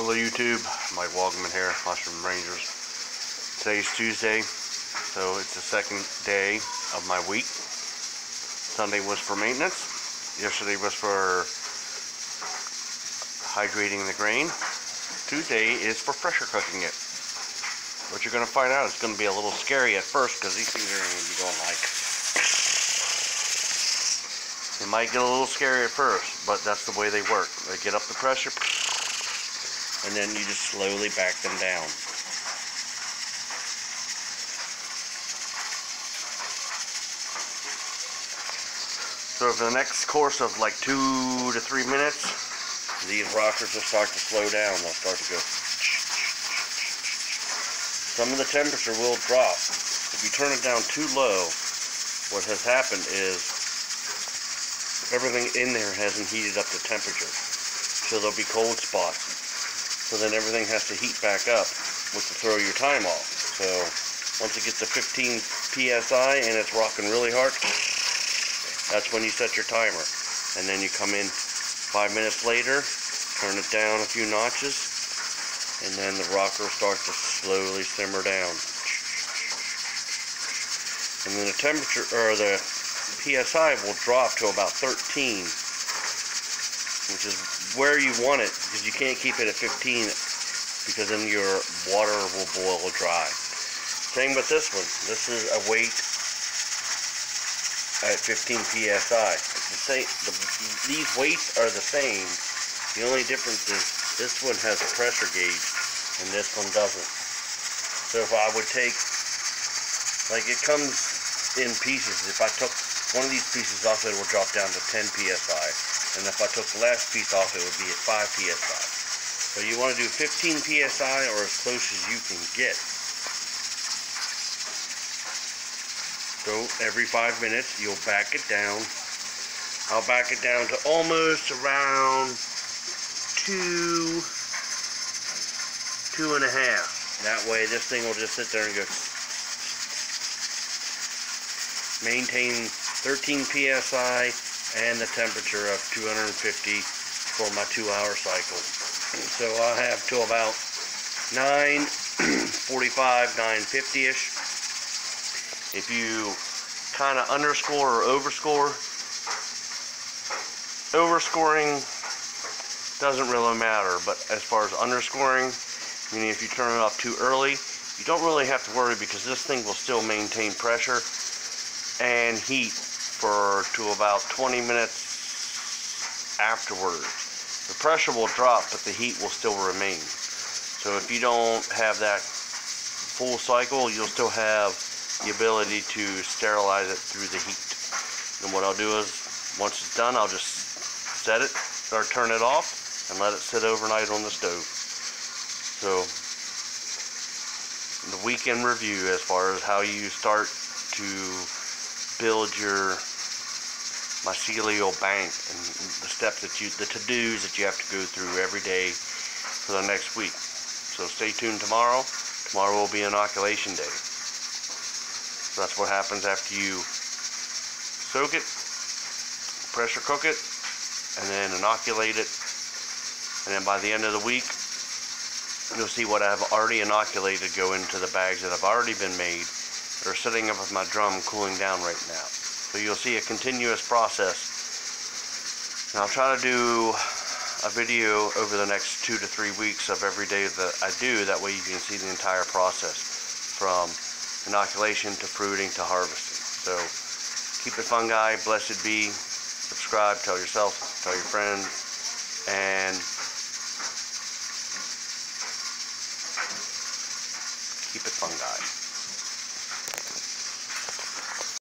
Hello YouTube, Mike Wogman here, Mushroom Rangers. Today's Tuesday, so it's the second day of my week. Sunday was for maintenance. Yesterday was for hydrating the grain. Tuesday is for pressure cooking it. What you're going to find out is going to be a little scary at first because these things are going to be going like... It might get a little scary at first, but that's the way they work. They get up the pressure, and then you just slowly back them down. So for the next course of like 2 to 3 minutes, these rockers will start to slow down. They'll start to go. Some of the temperature will drop. If you turn it down too low, what has happened is everything in there hasn't heated up to temperature. So there'll be cold spots. So then everything has to heat back up, which will throw your time off. So once it gets to 15 psi and it's rocking really hard, that's when you set your timer. And then you come in 5 minutes later, turn it down a few notches, and then the rocker starts to slowly simmer down. And then the temperature, or the psi will drop to about 13, which is where you want it, because you can't keep it at 15 because then your water will boil dry. Same with this one. This is a weight at 15 psi. These weights are the same. The only difference is this one has a pressure gauge and this one doesn't. So if I would take, like, it comes in pieces. If I took one of these pieces off, it will drop down to 10 psi. And if I took the last piece off, it would be at 5 psi. So you want to do 15 psi or as close as you can get. So every 5 minutes, you'll back it down. I'll back it down to almost around 2.5. That way, this thing will just sit there and go. Maintain 13 psi and the temperature of 250 for my 2-hour cycle. So I'll have till about 9:45, 9:50ish. If you kind of underscore or overscore, overscoring doesn't really matter, but as far as underscoring, meaning if you turn it up too early, you don't really have to worry because this thing will still maintain pressure and heat to about 20 minutes afterwards. The pressure will drop, but the heat will still remain. So if you don't have that full cycle, you'll still have the ability to sterilize it through the heat. And what I'll do is, once it's done, I'll just set it or turn it off and let it sit overnight on the stove. So the weekend review as far as how you start to build your mycelial bank and the steps that the to-dos that you have to go through every day for the next week. So stay tuned tomorrow. Tomorrow will be inoculation day. So that's what happens after you soak it, pressure cook it, and then inoculate it. And then by the end of the week, you'll see what I've already inoculated go into the bags that have already been made that are sitting up with my drum cooling down right now. So you'll see a continuous process. And I'll try to do a video over the next 2 to 3 weeks of every day that I do. That way you can see the entire process from inoculation to fruiting to harvesting. So keep it fungi, blessed be, subscribe, tell yourself, tell your friends, and